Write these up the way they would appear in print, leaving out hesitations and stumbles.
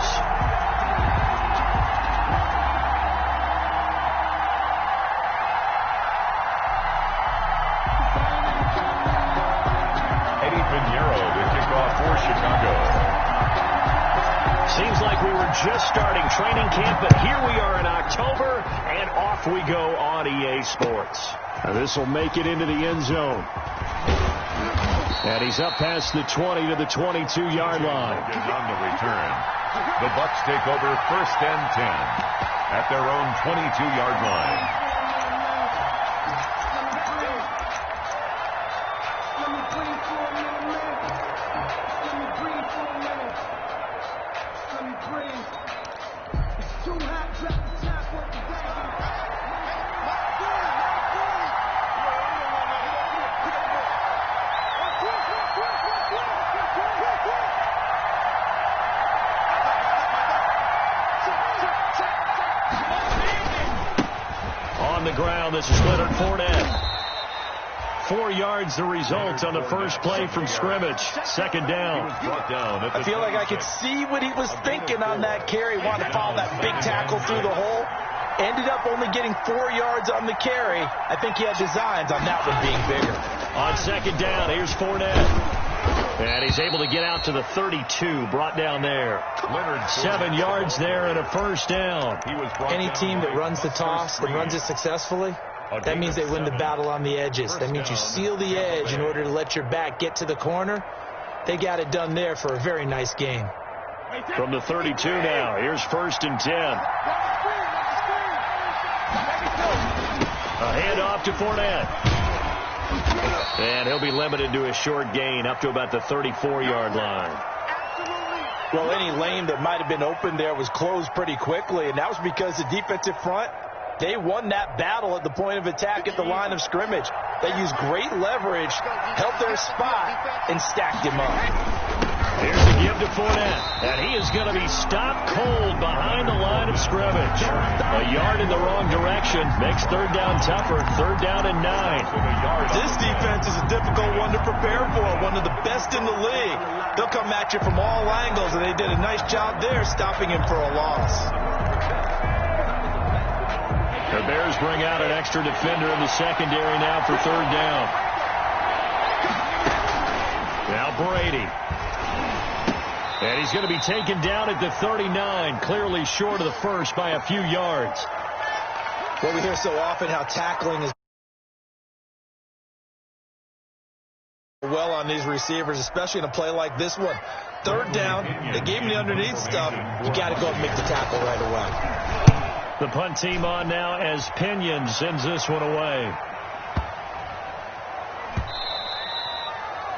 Bears. For Chicago. Seems like we were just starting training camp, but here we are in October, and off we go on EA Sports. Now this will make it into the end zone. And he's up past the 20 to the 22-yard line. On the return, the Bucs take over 1st and 10 at their own 22-yard line. On the ground, this is Leonard Fournette. 4 yards the result on the first play from scrimmage. 2nd down. I feel like I could see what he was thinking on that carry. Wanted to follow that big tackle through the hole. Ended up only getting 4 yards on the carry. I think he had designs on that one being bigger. On 2nd down, here's Fournette. And he's able to get out to the 32, brought down there. 7 yards there and a 1st down. Any team that runs the toss and runs it successfully, that means they win the battle on the edges. That means you seal the edge in order to let your back get to the corner. They got it done there for a very nice game. From the 32 now, here's 1st and 10. A handoff to Fournette. And he'll be limited to a short gain up to about the 34-yard line. Well, any lane that might have been open there was closed pretty quickly, and that was because the defensive front, they won that battle at the point of attack at the line of scrimmage. They used great leverage, held their spot, and stacked him up. Here's the give to Fournette, and he is going to be stopped cold behind the line of scrimmage. A yard in the wrong direction makes 3rd down tougher. 3rd down and 9. This defense is a difficult one to prepare for, one of the best in the league. They'll come at you from all angles, and they did a nice job there stopping him for a loss. The Bears bring out an extra defender in the secondary now for 3rd down. Now Brady. And he's going to be taken down at the 39, clearly short of the first by a few yards. Well, we hear so often how tackling is well on these receivers, especially in a play like this one. 3rd down, they gave him the underneath stuff. You got to go and make the tackle right away. The punt team on now as Pinion sends this one away.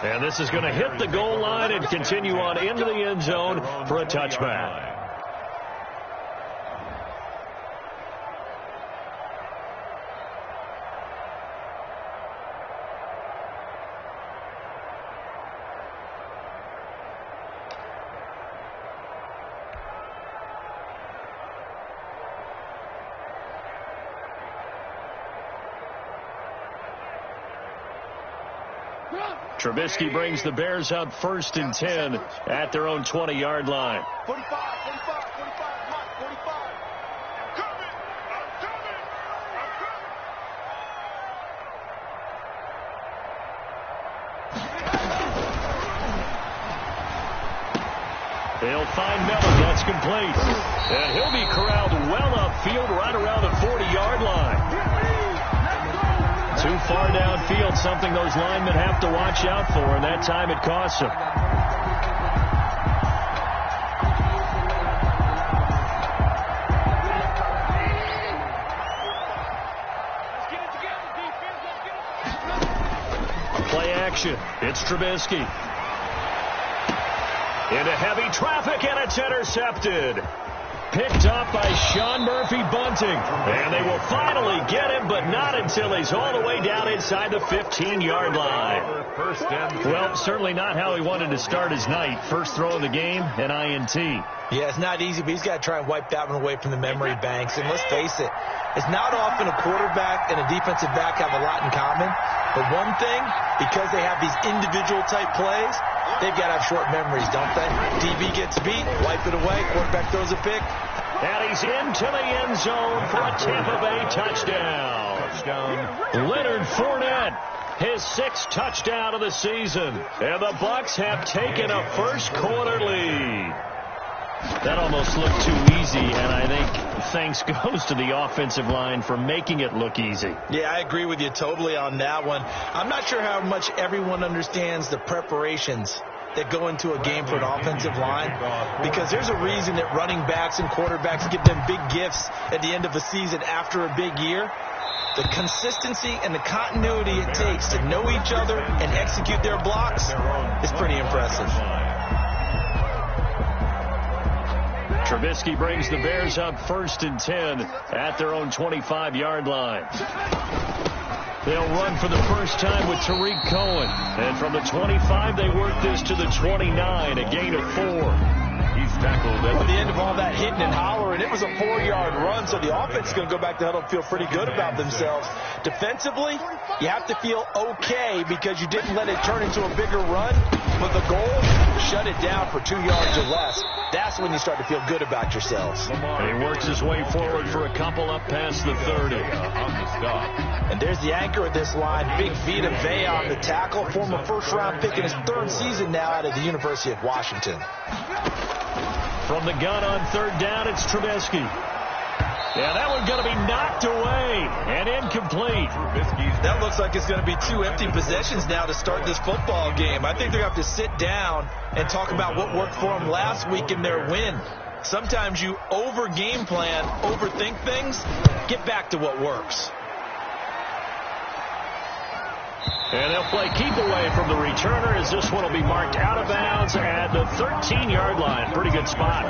And this is going to hit the goal line and continue on into the end zone for a touchback. Trubisky brings the Bears up 1st and 10 at their own 20-yard line. 45, 45, 45, Mike, 45. I'm coming. They'll find Miller. That's complete. And he'll be corralled well upfield right around the 40-yard line. Too far downfield, something those linemen have to watch out for, and that time it costs them. Play action. It's Trubisky. Into heavy traffic, and it's intercepted. Picked up by Sean Murphy-Bunting. And they will finally get him, but not until he's all the way down inside the 15-yard line. Well, certainly not how he wanted to start his night. First throw of the game, an INT. Yeah, it's not easy, but he's got to try and wipe that one away from the memory banks. And let's face it, it's not often a quarterback and a defensive back have a lot in common. But one thing, because they have these individual type plays, they've got to have short memories, don't they? DB gets beat, wipe it away, quarterback throws a pick. And he's into the end zone for a Tampa Bay touchdown. Leonard Fournette, his 6th touchdown of the season. And the Bucs have taken a first quarter lead. That almost looked too easy, and I think thanks goes to the offensive line for making it look easy. Yeah, I agree with you totally on that one. I'm not sure how much everyone understands the preparations that go into a game for an offensive line, because there's a reason that running backs and quarterbacks give them big gifts at the end of a season after a big year. The consistency and the continuity it takes to know each other and execute their blocks is pretty impressive. Trubisky brings the Bears up 1st and 10 at their own 25-yard line. They'll run for the first time with Tariq Cohen. And from the 25, they work this to the 29, a gain of 4. He's tackled at the end of all that hitting and hollering. It was a 4-yard run, so the offense is going to go back to huddle and feel pretty good about themselves. Defensively, you have to feel okay because you didn't let it turn into a bigger run. But the goal, shut it down for 2 yards or less. That's when you start to feel good about yourselves. He works his way forward for a couple up past the 30. And there's the anchor of this line, Big Vita Vea on the tackle, former first-round pick in his 3rd season now out of the University of Washington. From the gun on 3rd down, it's Trubisky. Yeah, that one's going to be knocked away and incomplete. That looks like it's going to be 2 empty possessions now to start this football game. I think they're going to have to sit down and talk about what worked for them last week in their win. Sometimes you over-game plan, overthink things. Get back to what works. And they'll play keep away from the returner as this one will be marked out of bounds at the 13-yard line. Pretty good spot.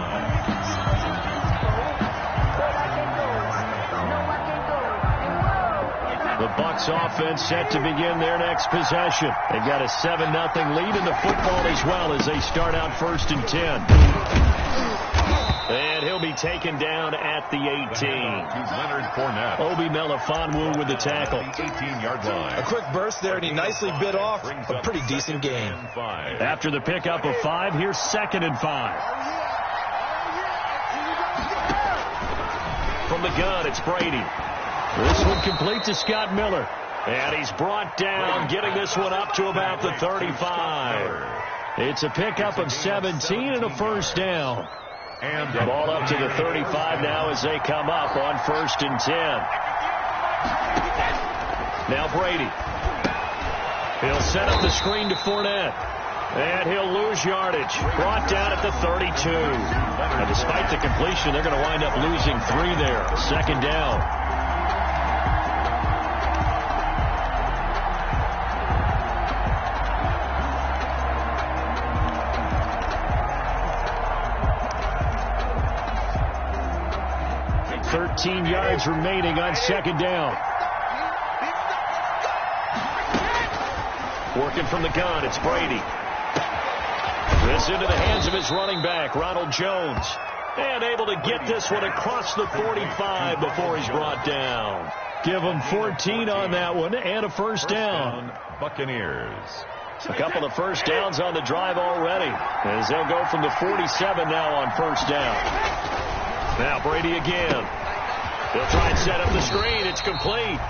The Bucs offense set to begin their next possession. They've got a 7-0 lead in the football as well as they start out 1st and 10. And he'll be taken down at the 18. Leonard Fournette. Obi Melifonwu with the tackle. 18-yard line. A quick burst there, and he nicely bit off a pretty decent game. After the pickup of 5, here's 2nd and 5. From the gun, it's Brady. This one complete to Scott Miller. And he's brought down, getting this one up to about the 35. It's a pickup of 17 and a first down. And the ball up to the 35 now as they come up on 1st and 10. Now Brady. He'll set up the screen to Fournette. And he'll lose yardage. Brought down at the 32. Now, despite the completion, they're going to wind up losing 3 there. 2nd down. Yards remaining on 2nd down. Working from the gun, it's Brady. This into the hands of his running back, Ronald Jones. And able to get this one across the 45 before he's brought down. Give him 14 on that one and a first down. Buccaneers. A couple of first downs on the drive already as they'll go from the 47 now on 1st down. Now Brady again. They'll try and set up the screen. It's complete.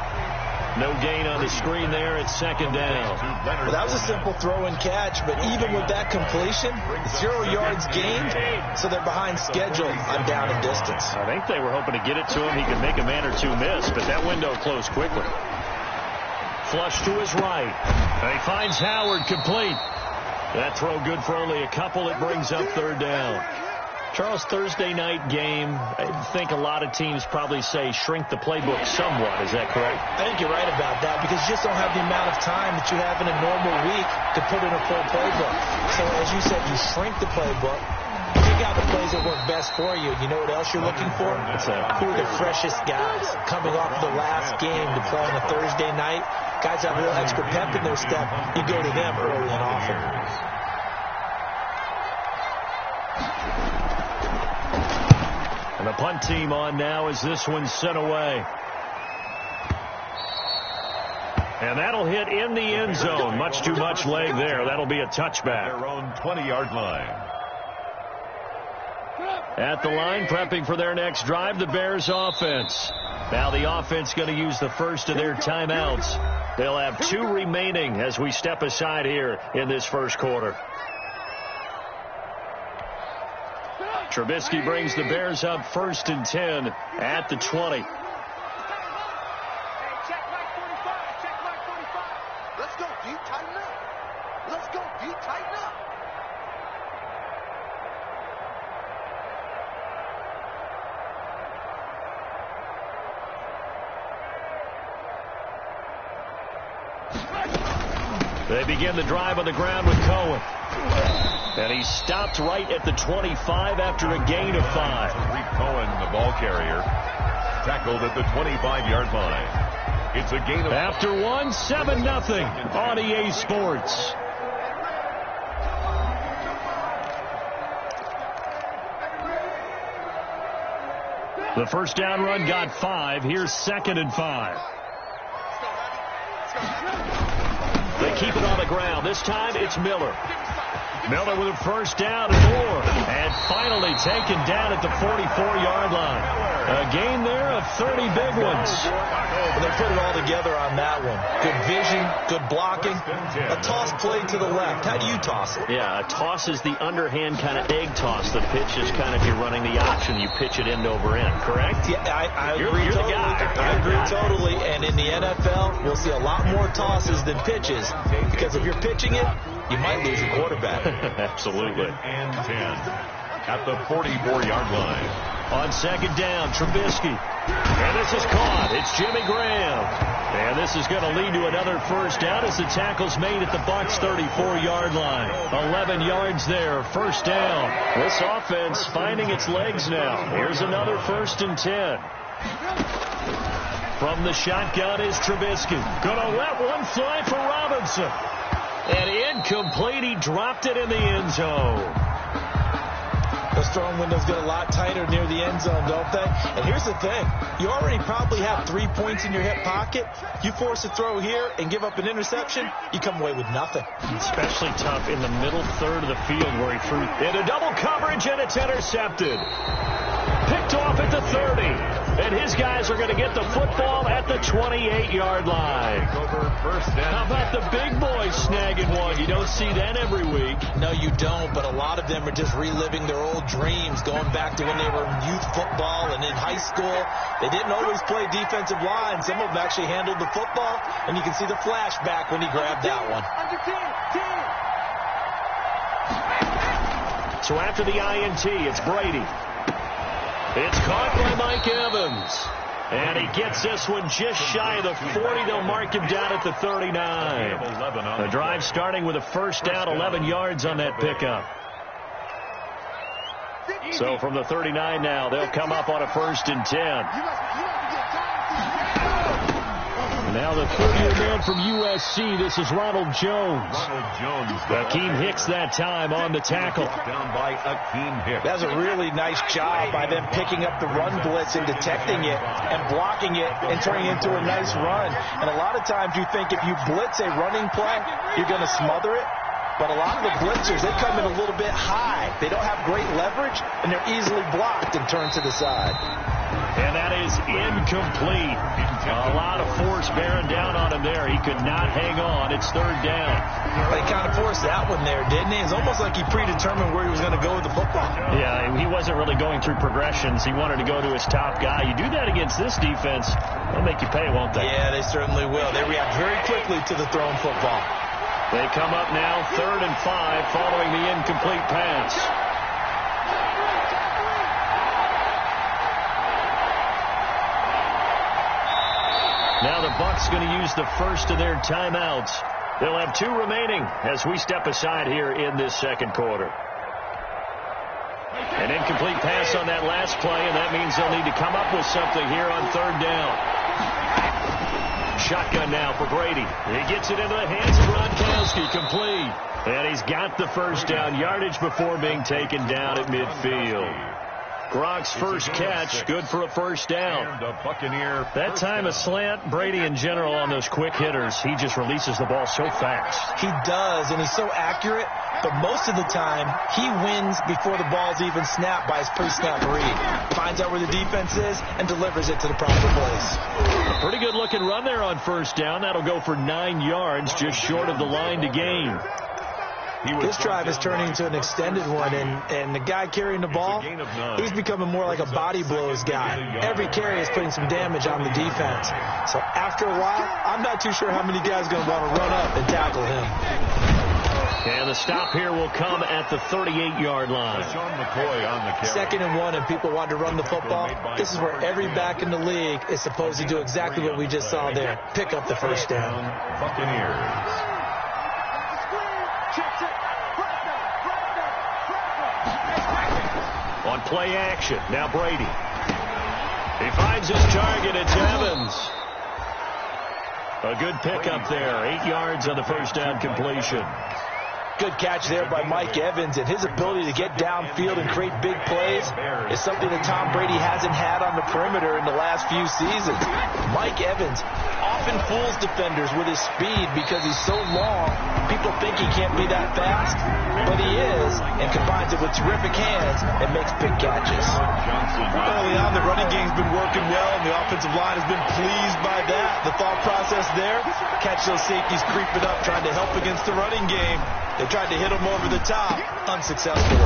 No gain on the screen there at 2nd down. Well, that was a simple throw and catch, but even with that completion, 0 yards gained, so they're behind schedule on down and distance. I think they were hoping to get it to him. He could make a man or 2 miss, but that window closed quickly. Flush to his right. And he finds Howard complete. That throw good for only a couple. It brings up 3rd down. Charles, Thursday night game, I think a lot of teams probably say shrink the playbook somewhat. Is that correct? I think you're right about that because you just don't have the amount of time that you have in a normal week to put in a full playbook. So as you said, you shrink the playbook, pick out the plays that work best for you. You know what else you're looking for? Who are the freshest guys coming off the last game to play on a Thursday night? Guys have a little extra pep in their step. You go to them early and often. And the punt team on now as this one's sent away. And that'll hit in the end zone. Much too much leg there. That'll be a touchback. Their own 20-yard line. At the line, prepping for their next drive, the Bears offense. Now the offense going to use the first of their timeouts. They'll have 2 remaining as we step aside here in this first quarter. Trubisky brings the Bears up 1st and 10 at the 20. Check back 45. Check back 45. Let's go, D. Tighten up. Let's go, D. Tighten up. They begin the drive on the ground with Cohen. And he stopped right at the 25 after a gain of 5. Tariq Cohen, the ball carrier, tackled at the 25-yard line. It's a gain of... After 1, 7-0 on EA Sports. The first down run got 5. Here's 2nd and 5. They keep it on the ground. This time it's Miller. Miller with a first down and more. And finally taken down at the 44-yard line. A gain there of 30 big ones. Well, they put it all together on that one. Good vision, good blocking. A toss play to the left. How do you toss it? Yeah, a toss is the underhand kind of egg toss. The pitch is kind of, if you're running the option, you pitch it end over end, correct? Yeah, I You're agree the totally. guy. I agree totally. And in the NFL, you'll see a lot more tosses than pitches. Because if you're pitching it, you might lose a quarterback. Absolutely. And 10 at the 44-yard line. On 2nd down, Trubisky. And this is caught. It's Jimmy Graham. And this is going to lead to another first down as the tackle's made at the Bucs 34-yard line. 11 yards there, first down. This offense finding its legs now. Here's another 1st and 10. From the shotgun is Trubisky. Going to let one fly for Robinson. And incomplete. He dropped it in the end zone. Those throwing windows get a lot tighter near the end zone, don't they? And here's the thing. You already probably have 3 points in your hip pocket. You force a throw here and give up an interception, you come away with nothing. Especially tough in the middle third of the field where he threw into double coverage, and it's intercepted. Picked off at the 30. And his guys are going to get the football at the 28-yard line. How about the big boys snagging one? You don't see that every week. No, you don't, but a lot of them are just reliving their old dreams, going back to when they were in youth football and in high school. They didn't always play defensive line. Some of them actually handled the football, and you can see the flashback when he grabbed that one. So after the INT, it's Brady. It's caught by Mike Evans. And he gets this one just shy of the 40. They'll mark him down at the 39. The drive starting with a first down, 11 yards on that pickup. So from the 39 now, they'll come up on a 1st and 10. Now the 30th man from USC, this is Ronald Jones. Akeem Hicks that time on the tackle. Down by Akeem Hicks. That's a really nice job by them picking up the run blitz and detecting it and blocking it and turning it into a nice run. And a lot of times you think if you blitz a running play, you're going to smother it. But a lot of the blitzers, they come in a little bit high. They don't have great leverage, and they're easily blocked and turned to the side. And that is incomplete. A lot of force bearing down on him there. He could not hang on. It's 3rd down. They kind of forced that one there, didn't he? It's almost like he predetermined where he was going to go with the football. Yeah, he wasn't really going through progressions. He wanted to go to his top guy. You do that against this defense, they'll make you pay, won't they? Yeah, they certainly will. They react very quickly to the thrown football. They come up now 3rd and 5 following the incomplete pass. Now the Bucs going to use the first of their timeouts. They'll have 2 remaining as we step aside here in this second quarter. An incomplete pass on that last play, and that means they'll need to come up with something here on 3rd down. Shotgun now for Brady. He gets it into the hands of Gronkowski, complete. And he's got the first down, yardage before being taken down at midfield. Gronk's first catch, good for a first down. And a Buccaneer. That time a slant. Brady in general on those quick hitters, he just releases the ball so fast. He does, and he's so accurate, but most of the time he wins before the ball's even snapped by his pre-snap read. Finds out where the defense is and delivers it to the proper place. A pretty good looking run there on first down. That'll go for 9 yards, just short of the line to gain. This drive is turning into an extended one, and the guy carrying the ball, he's becoming more like a body blows guy. Every carry is putting some damage on the defense. So after a while, I'm not too sure how many guys are going to want to run up and tackle him. And the stop here will come at the 38-yard line. Second and 1, and people want to run the football. This is where every back in the league is supposed to do exactly what we just saw there. Pick up the first down. Buccaneers. On play action, now Brady. He finds his target, it's Evans. A good pickup there, 8 yards on the first down completion. Good catch there by Mike Evans, and his ability to get downfield and create big plays is something that Tom Brady hasn't had on the perimeter in the last few seasons. Mike Evans often fools defenders with his speed because he's so long. People think he can't be that fast, but he is, and combines it with terrific hands and makes big catches. Early on, the running game's been working well, and the offensive line has been pleased by that. The thought process there, catch those safeties creeping up, trying to help against the running game. They tried to hit him over the top, unsuccessfully.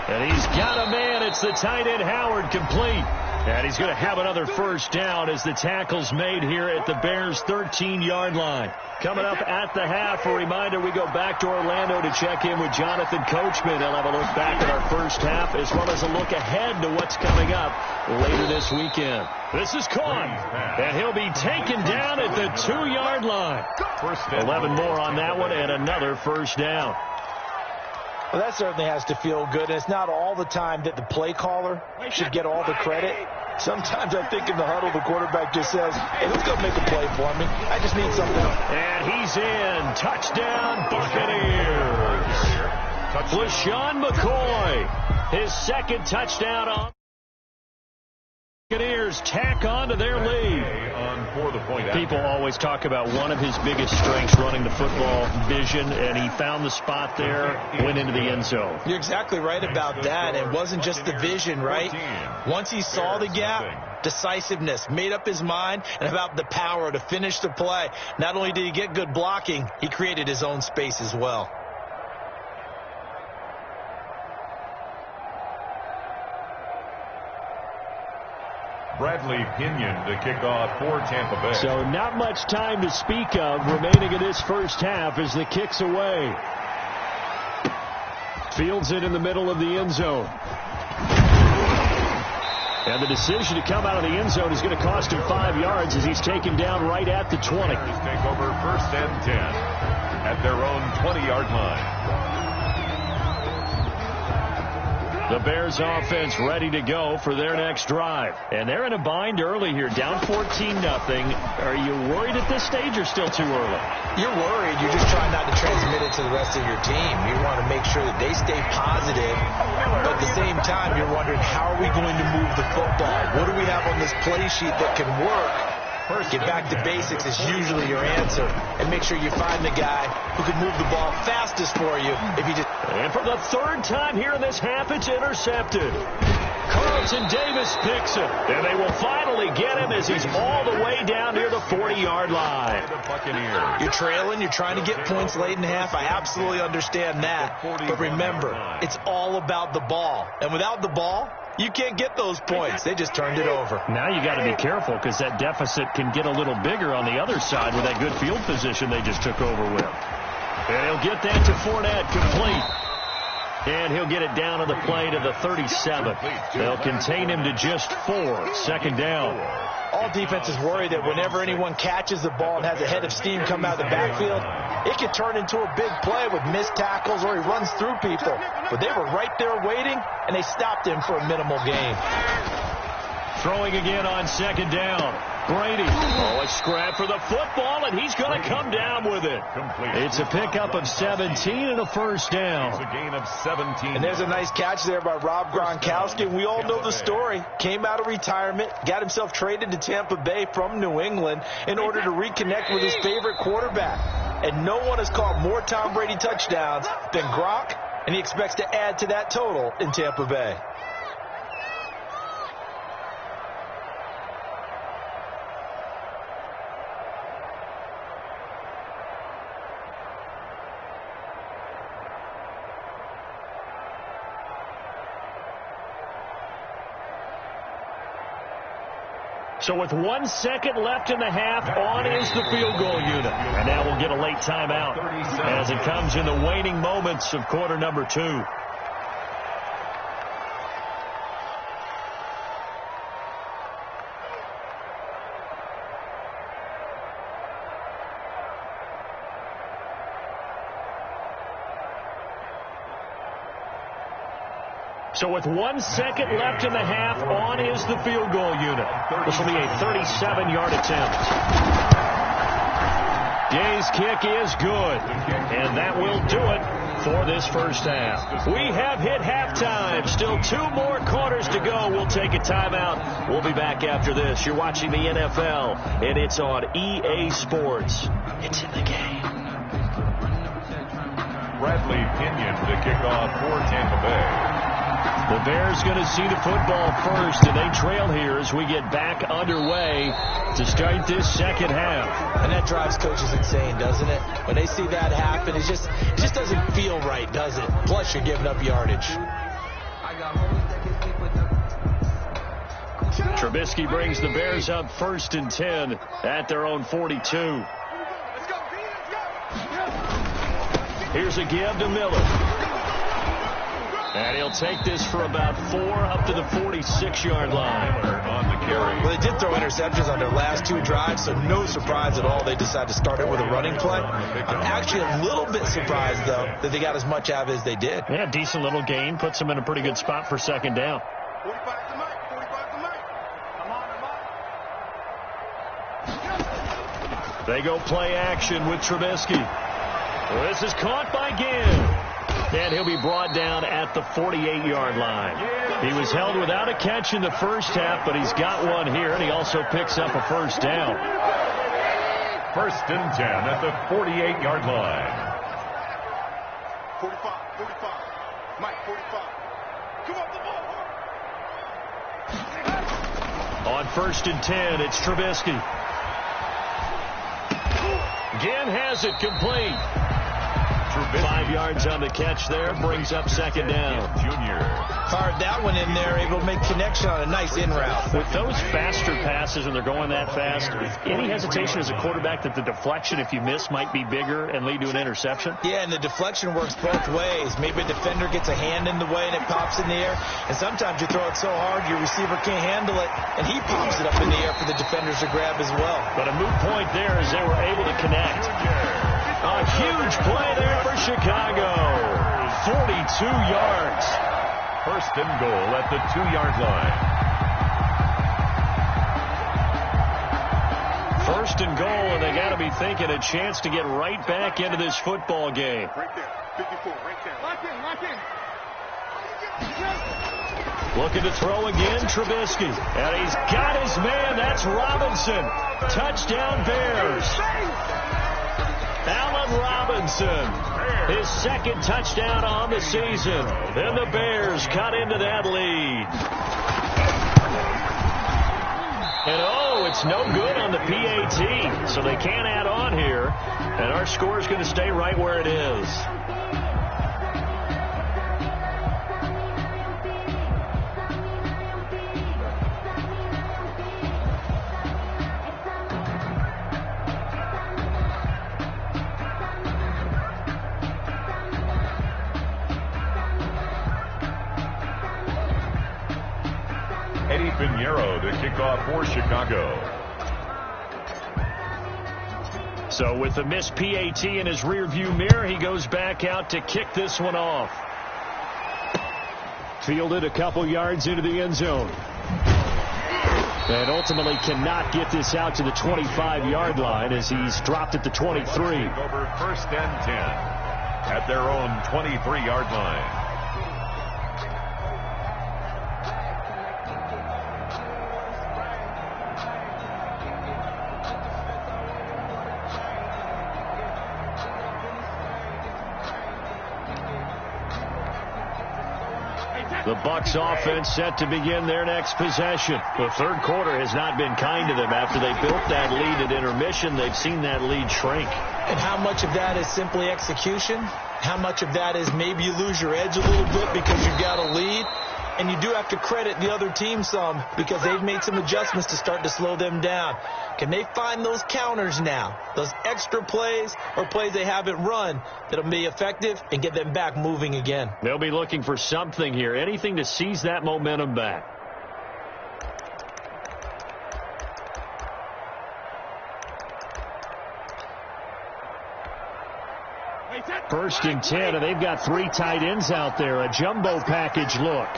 And he's got a man. It's the tight end Howard, complete. And he's going to have another first down as the tackle's made here at the Bears' 13-yard line. Coming up at the half, a reminder, we go back to Orlando to check in with Jonathan Coachman. He'll have a look back at our first half as well as a look ahead to what's coming up later this weekend. This is caught, and he'll be taken down at the 2-yard line. 11 more on that one, and another first down. Well, that certainly has to feel good. And it's not all the time that the play caller should get all the credit. Sometimes I think in the huddle, the quarterback just says, hey, who's going to make a play for me? I just need something. And he's in. Touchdown, Buccaneers. LaShawn McCoy, his second touchdown on Buccaneers tack on to their lead. People always talk about one of his biggest strengths, running the football, vision, and he found the spot there, went into the end zone. You're exactly right about that. It wasn't just the vision, right? Once he saw the gap, decisiveness, made up his mind, and about the power to finish the play. Not only did he get good blocking, he created his own space as well. Bradley Pinion to kick off for Tampa Bay. So not much time to speak of remaining in this first half as the kick's away. Fields it in the middle of the end zone. And the decision to come out of the end zone is going to cost him 5 yards as he's taken down right at the 20. Take over first and 10 at their own 20-yard line. The Bears offense ready to go for their next drive. And they're in a bind early here, down 14-0. Are you worried at this stage or still too early? You're worried. You're just trying not to transmit it to the rest of your team. You want to make sure that they stay positive. But at the same time, you're wondering, how are we going to move the football? What do we have on this play sheet that can work? Get back to basics is usually your answer. And make sure you find the guy who can move the ball fastest for you. And for the third time here in this half, it's intercepted. Carlton Davis picks it. And they will finally get him as he's all the way down near the 40-yard line. You're trailing. You're trying to get points late in the half. I absolutely understand that. But remember, it's all about the ball. And without the ball, you can't get those points. They just turned it over. Now you got to be careful because that deficit can get a little bigger on the other side with that good field position they just took over with. And he'll get that to Fournette, complete. And he'll get it down on the play to the 37. They'll contain him to just 4. Second down. All defenses worry that whenever anyone catches the ball and has a head of steam come out of the backfield, it could turn into a big play with missed tackles or he runs through people. But they were right there waiting, and they stopped him for a minimal gain. Throwing again on second down. Brady. Oh, a scrap for the football, and he's going to come down with it. It's a pickup of 17 and a first down. It's a gain of 17. And there's a nice catch there by Rob Gronkowski. We all know the story. Came out of retirement, got himself traded to Tampa Bay from New England in order to reconnect with his favorite quarterback. And no one has caught more Tom Brady touchdowns than Gronk, and he expects to add to that total in Tampa Bay. So with 1 second left in the half, on is the field goal unit. And now we'll get a late timeout as it comes in the waning moments of quarter number 2. So with 1 second left in the half, on is the field goal unit. This will be a 37-yard attempt. Gay's kick is good, and that will do it for this first half. We have hit halftime. Still 2 more quarters to go. We'll take a timeout. We'll be back after this. You're watching the NFL, and it's on EA Sports. It's in the game. Bradley Pinion to kick off for Tampa Bay. The Bears going to see the football first, and they trail here as we get back underway to start this second half. And that drives coaches insane, doesn't it? When they see that happen, it just doesn't feel right, does it? Plus, you're giving up yardage. Trubisky brings the Bears up 1st and 10 at their own 42. Here's a give to Miller. And he'll take this for about 4 up to the 46-yard line. On the carry. Well, they did throw interceptions on their last 2 drives, so no surprise at all they decided to start it with a running play. I'm actually a little bit surprised, though, that they got as much out of it as they did. Yeah, decent little gain. Puts them in a pretty good spot for second down. 45 to Mike. 45 to Mike. Come on, Mike. They go play action with Trubisky. Well, this is caught by Ginn. And he'll be brought down at the 48-yard line. He was held without a catch in the first half, but he's got one here, and he also picks up a first down. 1st and 10 at the 48-yard line. 45. Mike, 45. Come on, the ball. On 1st and 10, it's Trubisky. Ginn has it complete. 5 yards on the catch there, brings up second down. Junior. Fired that one in there, able to make connection on a nice in route. With those faster passes, and they're going that fast, any hesitation as a quarterback that the deflection, if you miss, might be bigger and lead to an interception? Yeah, and the deflection works both ways. Maybe a defender gets a hand in the way and it pops in the air. And sometimes you throw it so hard your receiver can't handle it, and he pops it up in the air for the defenders to grab as well. But a moot point there as they were able to connect. A huge play there for Chicago. 42 yards. 1st and goal at the 2-yard line. 1st and goal, and they got to be thinking a chance to get right back into this football game. Right there. 54. Right there. Lock in. Looking to throw again, Trubisky. And he's got his man. That's Robinson. Touchdown Bears. Allen Robinson, his 2nd touchdown on the season. Then the Bears cut into that lead. And it's no good on the PAT, so they can't add on here. And our score is going to stay right where it is. Eddie Pinheiro to kick off for Chicago. So with the missed PAT in his rearview mirror, he goes back out to kick this one off. Fielded a couple yards into the end zone. And ultimately cannot get this out to the 25-yard line as he's dropped at the 23. Over 1st and 10 at their own 23-yard line. The Bucs offense set to begin their next possession. The third quarter has not been kind to them. After they built that lead at intermission, they've seen that lead shrink. And how much of that is simply execution? How much of that is maybe you lose your edge a little bit because you've got a lead? And you do have to credit the other team some because they've made some adjustments to start to slow them down. Can they find those counters now, those extra plays or plays they haven't run that'll be effective and get them back moving again? They'll be looking for something here, anything to seize that momentum back. First and 10, and they've got 3 tight ends out there. A jumbo package look.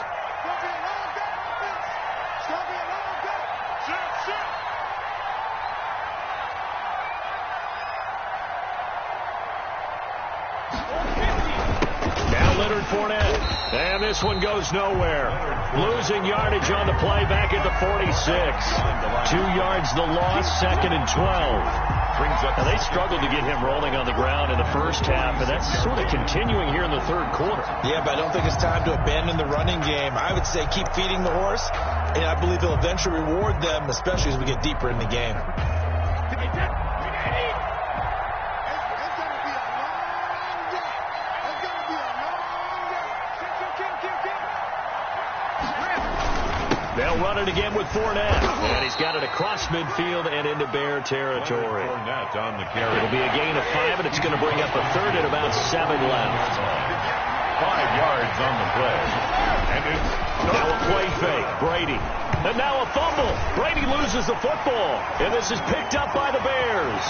And this one goes nowhere. Losing yardage on the play back at the 46. 2 yards the loss, 2nd and 12. Now they struggled to get him rolling on the ground in the first half, and that's sort of continuing here in the third quarter. Yeah, but I don't think it's time to abandon the running game. I would say keep feeding the horse, and I believe they'll eventually reward them, especially as we get deeper in the game. They'll run it again with Fournette. And he's got it across midfield and into Bear territory. Fournette on the carry. It'll be a gain of 5, and it's going to bring up a third at about 7 left. 5 yards on the play. And it's now a play fake. Brady. And now a fumble. Brady loses the football. And this is picked up by the Bears.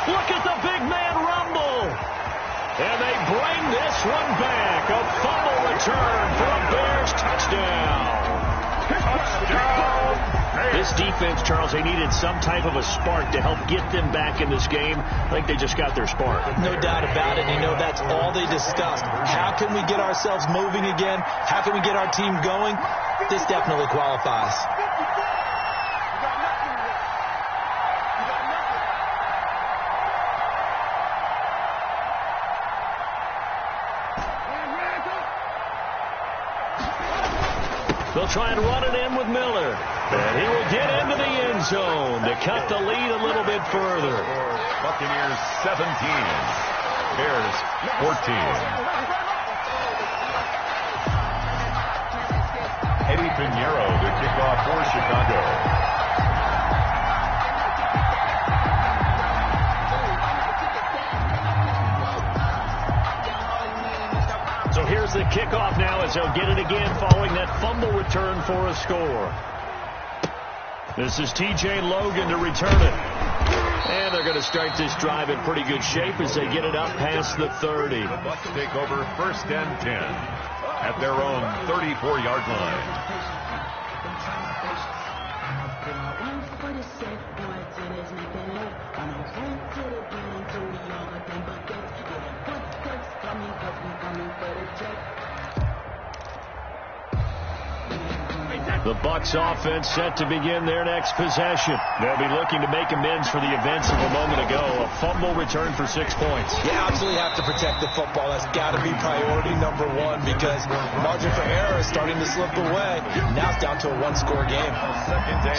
Look at the big man rumble. And they bring this one back. A fumble return for a Bears touchdown. This defense, Charles, they needed some type of a spark to help get them back in this game. I think they just got their spark. No doubt about it. You know, that's all they discussed. How can we get ourselves moving again? How can we get our team going? This definitely qualifies. They'll try and run it in with Miller. And he will get into the end zone to cut the lead a little bit further. Buccaneers 17. Bears 14. Eddie Pinheiro to kick off for Chicago. So here's the kickoff now as they'll get it again following that fumble return for a score. This is T.J. Logan to return it. And they're going to start this drive in pretty good shape as they get it up past the 30. The Bucs take over 1st and 10 at their own 34-yard line. The Bucs offense set to begin their next possession. They'll be looking to make amends for the events of a moment ago. A fumble return for 6 points. You absolutely have to protect the football. That's got to be priority number 1 because margin for error is starting to slip away. Now it's down to a 1-score game.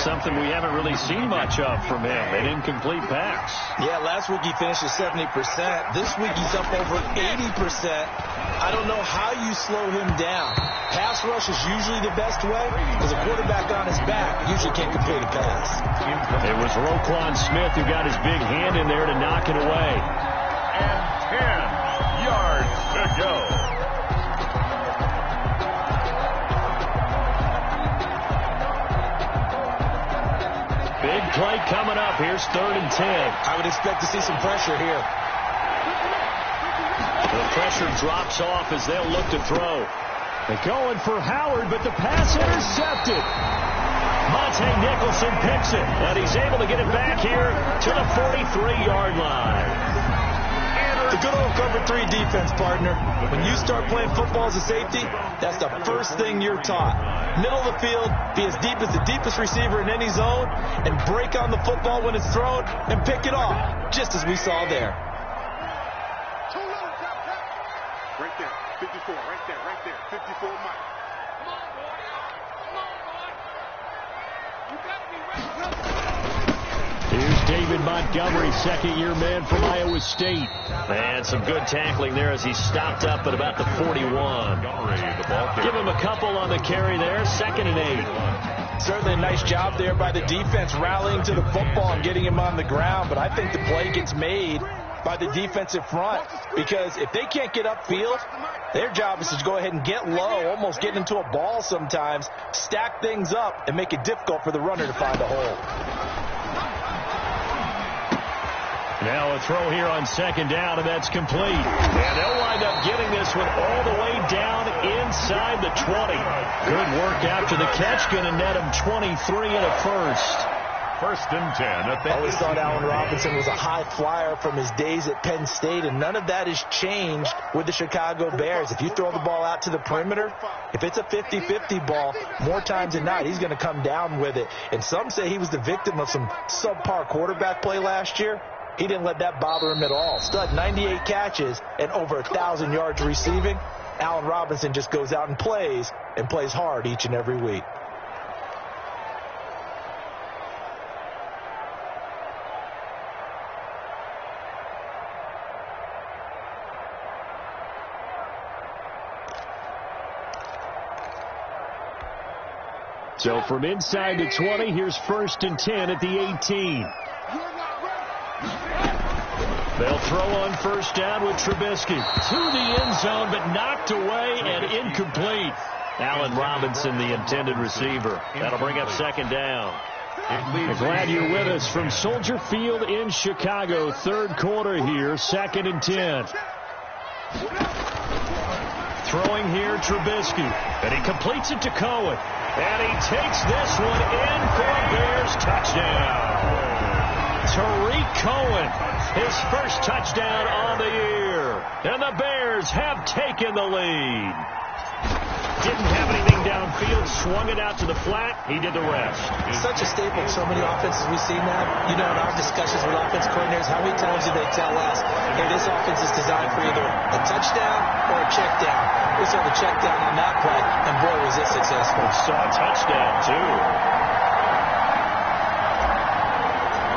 Something we haven't really seen much of from him. An incomplete pass. Yeah, last week he finished at 70%. This week he's up over 80%. I don't know how you slow him down. Pass rush is usually the best way because a quarterback on his back usually can't complete a pass. It was Roquan Smith who got his big hand in there to knock it away. And 10 yards to go. Big play coming up. Here's 3rd and 10. I would expect to see some pressure here. The pressure drops off as they'll look to throw. They're going for Howard, but the pass intercepted. Nicholson picks it, and he's able to get it back here to the 43-yard line. The good old cover 3 defense, partner. When you start playing football as a safety, that's the first thing you're taught. Middle of the field, be as deep as the deepest receiver in any zone, and break on the football when it's thrown, and pick it off, just as we saw there. Right there, 54, right there, 54, Mike. Here's David Montgomery, second-year man from Iowa State. And some good tackling there as he stopped up at about the 41. Give him a couple on the carry there, 2nd and 8. Certainly a nice job there by the defense rallying to the football and getting him on the ground, but I think the play gets made by the defensive front, because if they can't get upfield, their job is to go ahead and get low, almost get into a ball sometimes, stack things up, and make it difficult for the runner to find a hole. Now a throw here on 2nd down, and that's complete. And they'll wind up getting this one all the way down inside the 20. Good work after the catch, going to net him 23 and a first. 1st and 10. I always thought Allen Robinson was a high flyer from his days at Penn State, and none of that has changed with the Chicago Bears. If you throw the ball out to the perimeter, if it's a 50-50 ball, more times than not, he's going to come down with it. And some say he was the victim of some subpar quarterback play last year. He didn't let that bother him at all. Stud, 98 catches and over 1,000 yards receiving. Allen Robinson just goes out and plays hard each and every week. So from inside the 20, here's 1st and 10 at the 18. They'll throw on 1st down with Trubisky. To the end zone, but knocked away and incomplete. Allen Robinson, the intended receiver. That'll bring up 2nd down. We're glad you're with us from Soldier Field in Chicago. 3rd quarter here, 2nd and 10. Throwing here, Trubisky. And he completes it to Cohen. And he takes this one in for a Bears touchdown. Tariq Cohen, his first touchdown on the year. And the Bears have taken the lead. Didn't have anything downfield, swung it out to the flat. He did the rest. It's such a staple in so many offenses we've seen now. You know, in our discussions with offense coordinators, how many times do they tell us, hey, this offense is designed for either a touchdown or a check down. We saw the check down on that play, and boy, was it successful. We saw a touchdown, too.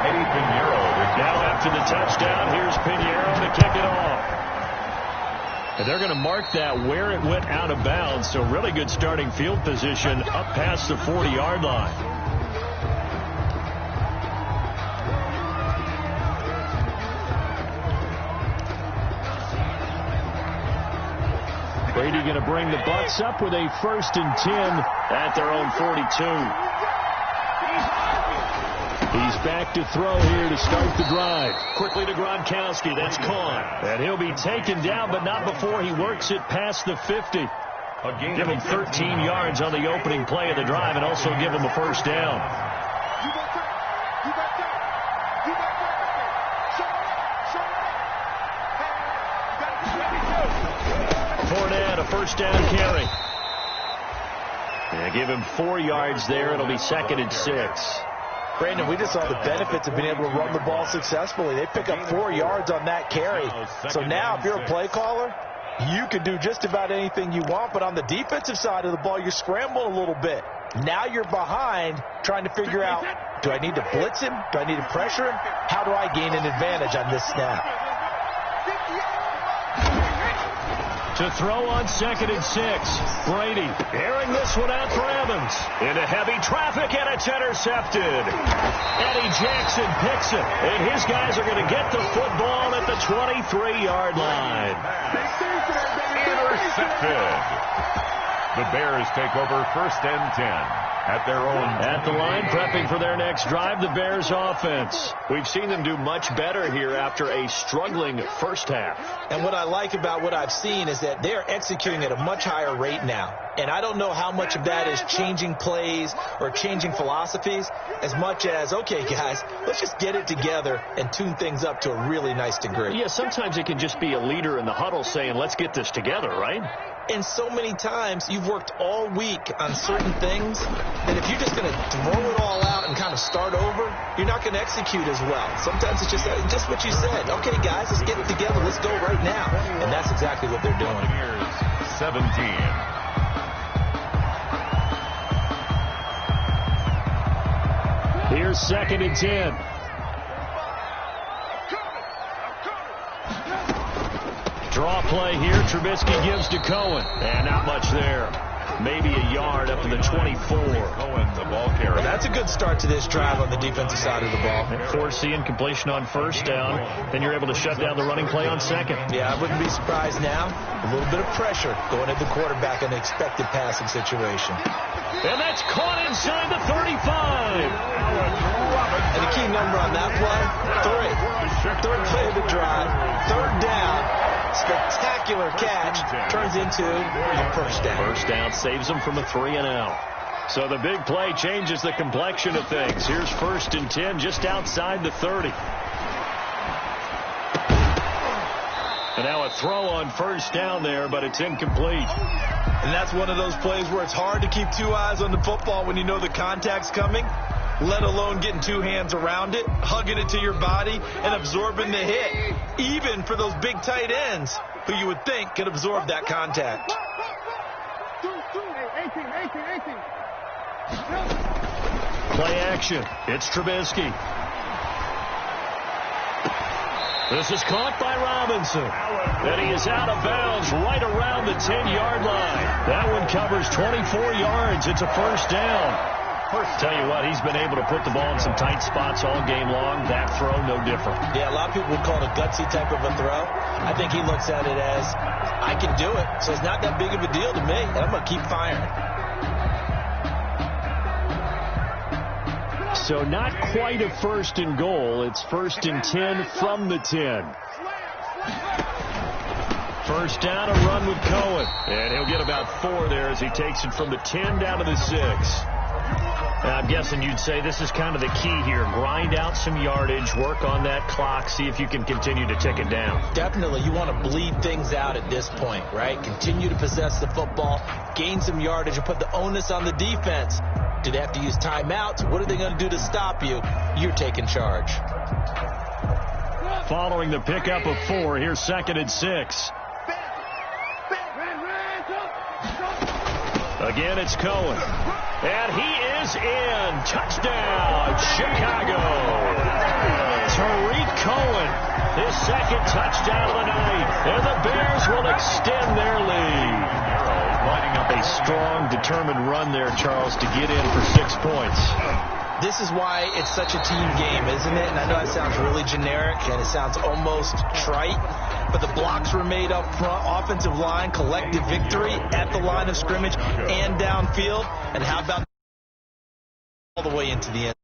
Eddie Pinheiro. Now after the touchdown, here's Pinheiro to kick it off. And they're going to mark that where it went out of bounds, so really good starting field position up past the 40-yard line. Brady going to bring the Bucs up with a 1st and 10 at their own 42. He's back to throw here to start the drive. Quickly to Gronkowski. That's caught. And he'll be taken down, but not before he works it past the 50. Give him 13 yards on the opening play of the drive and also give him a 1st down. Fournette, a 1st down carry. And give him 4 yards there. It'll be 2nd and 6. Brandon, we just saw the benefits of being able to run the ball successfully. They pick up 4 yards on that carry. So now if you're a play caller, you can do just about anything you want. But on the defensive side of the ball, you're scrambling a little bit. Now you're behind trying to figure out, do I need to blitz him? Do I need to pressure him? How do I gain an advantage on this snap? To throw on 2nd and 6. Brady airing this one out for Evans. Into heavy traffic, and it's intercepted. Eddie Jackson picks it, and his guys are going to get the football at the 23-yard line. Intercepted. The Bears take over 1st and 10 at their own. At the line, prepping for their next drive, the Bears offense. We've seen them do much better here after a struggling first half. And what I like about what I've seen is that they're executing at a much higher rate now. And I don't know how much of that is changing plays or changing philosophies as much as, okay, guys, let's just get it together and tune things up to a really nice degree. Yeah, sometimes it can just be a leader in the huddle saying, let's get this together, right? And so many times you've worked all week on certain things that if you're just going to throw it all out and kind of start over, you're not going to execute as well. Sometimes it's just what you said. Okay, guys, let's get it together. Let's go right now. And that's exactly what they're doing. Here's 17. Here's 2nd and 10. Draw play here. Trubisky gives to Cohen. And not much there. Maybe a yard up to the 24. Cohen, the ball carrier. Well, that's a good start to this drive on the defensive side of the ball. Forcing completion on 1st down. Then you're able to shut down the running play on 2nd. Yeah, I wouldn't be surprised now. A little bit of pressure going at the quarterback in an expected passing situation. And that's caught inside the 35. And the key number on that play, 3. Third play of the drive, 3rd down. Spectacular catch turns into a 1st down. 1st down saves them from a 3 and out. So the big play changes the complexion of things. Here's 1st and 10 just outside the 30. And now a throw on 1st down there, but it's incomplete. And that's one of those plays where it's hard to keep 2 eyes on the football when you know the contact's coming, let alone getting 2 hands around it, hugging it to your body, and absorbing the hit, even for those big tight ends who you would think could absorb that contact. Play action. It's Trubisky. This is caught by Robinson. And he is out of bounds right around the 10-yard line. That one covers 24 yards. It's a 1st down. Tell you what, he's been able to put the ball in some tight spots all game long. That throw, no different. Yeah, a lot of people would call it a gutsy type of a throw. I think he looks at it as, I can do it, so it's not that big of a deal to me, and I'm going to keep firing. So not quite a 1st and goal. It's 1st and 10 from the 10. 1st down, a run with Cohen. And he'll get about 4 there as he takes it from the 10 down to the 6. I'm guessing you'd say this is kind of the key here. Grind out some yardage, work on that clock, see if you can continue to tick it down. Definitely. You want to bleed things out at this point, right? Continue to possess the football, gain some yardage, and put the onus on the defense. Do they have to use timeouts? What are they going to do to stop you? You're taking charge. Following the pickup of 4, here's 2nd and 6. Again, it's Cohen. And he is in. Touchdown, Chicago. Tariq Cohen, his 2nd touchdown of the night. And the Bears will extend their lead. Lining up a strong, determined run there, Charles, to get in for 6 points. This is why it's such a team game, isn't it? And I know that sounds really generic, and it sounds almost trite. But the blocks were made up front, offensive line, collective victory at the line of scrimmage and downfield. And how about all the way into the end?